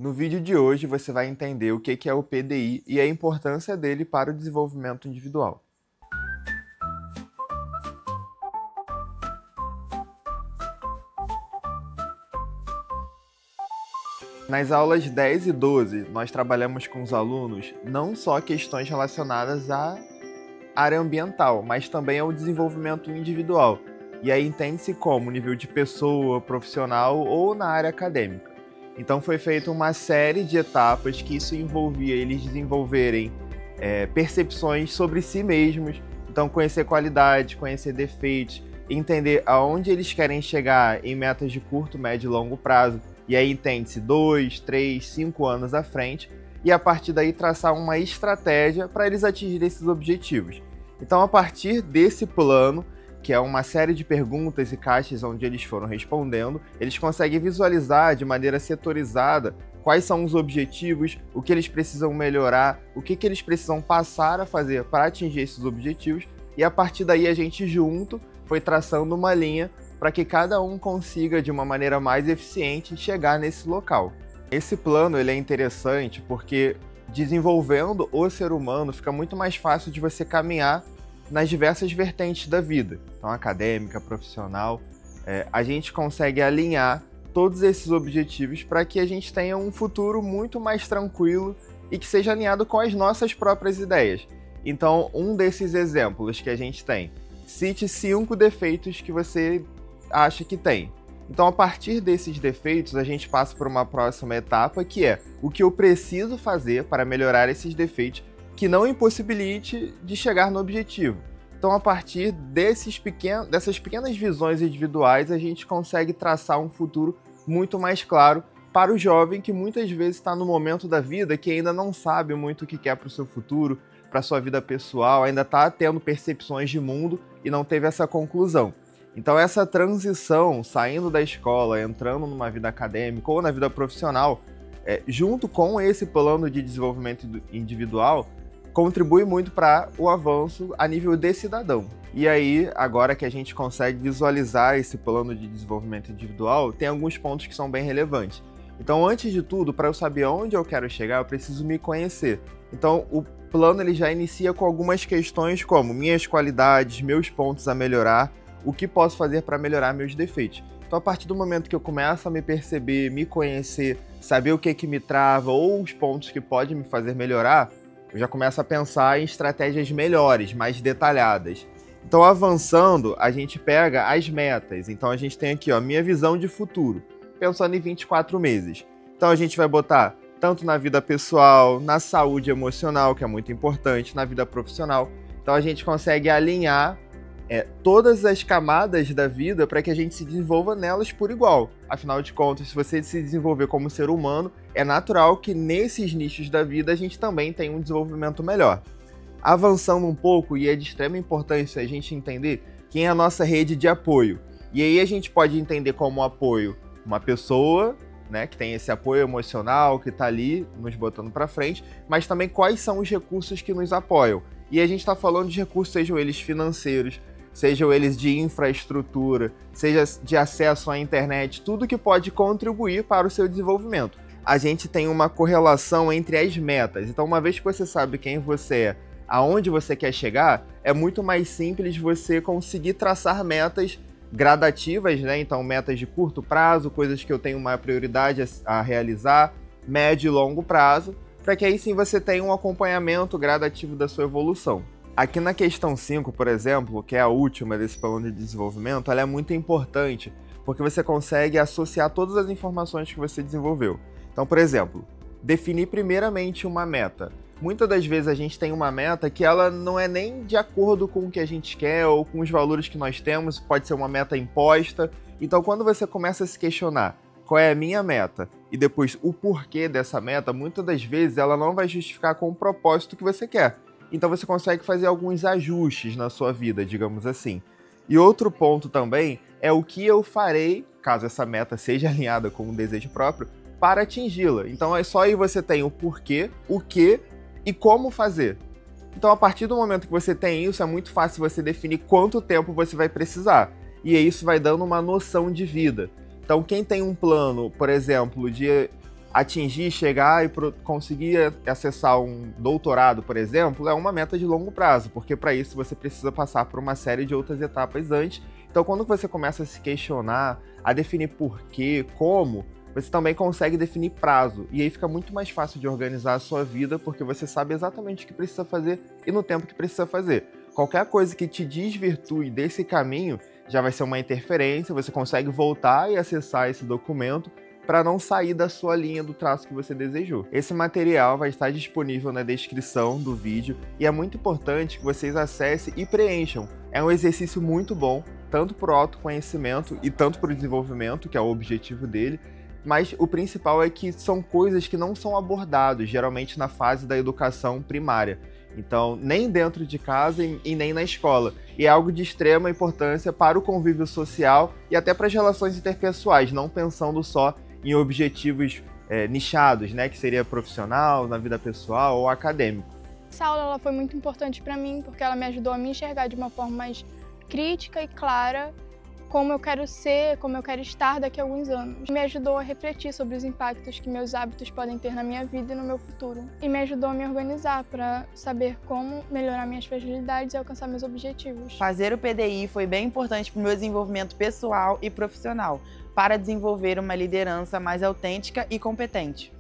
No vídeo de hoje você vai entender o que é o PDI e a importância dele para o desenvolvimento individual. Nas aulas 10 e 12, nós trabalhamos com os alunos não só questões relacionadas à área ambiental, mas também ao desenvolvimento individual. E aí entende-se como nível de pessoa, profissional ou na área acadêmica. Então foi feita uma série de etapas que isso envolvia eles desenvolverem percepções sobre si mesmos, então conhecer qualidades, conhecer defeitos, entender aonde eles querem chegar em metas de curto, médio e longo prazo, e aí entende-se 2, 3, 5 anos à frente, e a partir daí traçar uma estratégia para eles atingirem esses objetivos. Então, a partir desse plano, que é uma série de perguntas e caixas onde eles foram respondendo, eles conseguem visualizar de maneira setorizada quais são os objetivos, o que eles precisam melhorar, o que eles precisam passar a fazer para atingir esses objetivos, e a partir daí a gente junto foi traçando uma linha para que cada um consiga, de uma maneira mais eficiente, chegar nesse local. Esse plano ele é interessante porque, desenvolvendo o ser humano, fica muito mais fácil de você caminhar nas diversas vertentes da vida, então acadêmica, profissional, a gente consegue alinhar todos esses objetivos para que a gente tenha um futuro muito mais tranquilo e que seja alinhado com as nossas próprias ideias. Então, um desses exemplos que a gente tem, cite 5 defeitos que você acha que tem. Então, a partir desses defeitos, a gente passa por uma próxima etapa, que é o que eu preciso fazer para melhorar esses defeitos que não impossibilite de chegar no objetivo. Então, a partir dessas pequenas visões individuais, a gente consegue traçar um futuro muito mais claro para o jovem que muitas vezes está no momento da vida que ainda não sabe muito o que quer para o seu futuro, para a sua vida pessoal, ainda está tendo percepções de mundo e não teve essa conclusão. Então, essa transição, saindo da escola, entrando numa vida acadêmica ou na vida profissional, junto com esse plano de desenvolvimento individual, contribui muito para o avanço a nível de cidadão. E aí, agora que a gente consegue visualizar esse plano de desenvolvimento individual, tem alguns pontos que são bem relevantes. Então, antes de tudo, para eu saber onde eu quero chegar, eu preciso me conhecer. Então, o plano ele já inicia com algumas questões como minhas qualidades, meus pontos a melhorar, o que posso fazer para melhorar meus defeitos. Então, a partir do momento que eu começo a me perceber, me conhecer, saber o que me trava ou os pontos que podem me fazer melhorar, eu já começo a pensar em estratégias melhores, mais detalhadas. Então, avançando, a gente pega as metas. Então, a gente tem aqui, ó, minha visão de futuro, pensando em 24 meses. Então, a gente vai botar tanto na vida pessoal, na saúde emocional, que é muito importante, na vida profissional. Então, a gente consegue alinhar todas as camadas da vida para que a gente se desenvolva nelas por igual. Afinal de contas, se você se desenvolver como ser humano, é natural que nesses nichos da vida a gente também tenha um desenvolvimento melhor. Avançando um pouco, e é de extrema importância a gente entender quem é a nossa rede de apoio. E aí a gente pode entender como apoio uma pessoa, né, que tem esse apoio emocional, que está ali nos botando para frente, mas também quais são os recursos que nos apoiam. E a gente está falando de recursos, sejam eles financeiros, sejam eles de infraestrutura, seja de acesso à internet, tudo que pode contribuir para o seu desenvolvimento. A gente tem uma correlação entre as metas. Então, uma vez que você sabe quem você é, aonde você quer chegar, é muito mais simples você conseguir traçar metas gradativas, né? Então, metas de curto prazo, coisas que eu tenho uma prioridade a realizar, médio e longo prazo, para que aí sim você tenha um acompanhamento gradativo da sua evolução. Aqui na questão 5, por exemplo, que é a última desse plano de desenvolvimento, ela é muito importante, porque você consegue associar todas as informações que você desenvolveu. Então, por exemplo, definir primeiramente uma meta. Muitas das vezes a gente tem uma meta que ela não é nem de acordo com o que a gente quer ou com os valores que nós temos, pode ser uma meta imposta. Então, quando você começa a se questionar qual é a minha meta e depois o porquê dessa meta, muitas das vezes ela não vai justificar com o propósito que você quer. Então você consegue fazer alguns ajustes na sua vida, digamos assim. E outro ponto também é o que eu farei, caso essa meta seja alinhada com um desejo próprio, para atingi-la. Então é só aí você tem o porquê, o que e como fazer. Então a partir do momento que você tem isso, é muito fácil você definir quanto tempo você vai precisar. E isso vai dando uma noção de vida. Então quem tem um plano, por exemplo, de atingir, chegar e conseguir acessar um doutorado, por exemplo, é uma meta de longo prazo, porque para isso você precisa passar por uma série de outras etapas antes. Então, quando você começa a se questionar, a definir porquê, como, você também consegue definir prazo. E aí fica muito mais fácil de organizar a sua vida, porque você sabe exatamente o que precisa fazer e no tempo que precisa fazer. Qualquer coisa que te desvirtue desse caminho já vai ser uma interferência, você consegue voltar e acessar esse documento para não sair da sua linha do traço que você desejou. Esse material vai estar disponível na descrição do vídeo e é muito importante que vocês acessem e preencham. É um exercício muito bom, tanto para o autoconhecimento e tanto para o desenvolvimento, que é o objetivo dele, mas o principal é que são coisas que não são abordadas, geralmente na fase da educação primária. Então, nem dentro de casa e nem na escola. E é algo de extrema importância para o convívio social e até para as relações interpessoais, não pensando só em objetivos nichados, né, que seria profissional, na vida pessoal ou acadêmico. Essa aula ela foi muito importante para mim, porque ela me ajudou a me enxergar de uma forma mais crítica e clara como eu quero ser, como eu quero estar daqui a alguns anos. Me ajudou a refletir sobre os impactos que meus hábitos podem ter na minha vida e no meu futuro. E me ajudou a me organizar para saber como melhorar minhas fragilidades e alcançar meus objetivos. Fazer o PDI foi bem importante para o meu desenvolvimento pessoal e profissional, para desenvolver uma liderança mais autêntica e competente.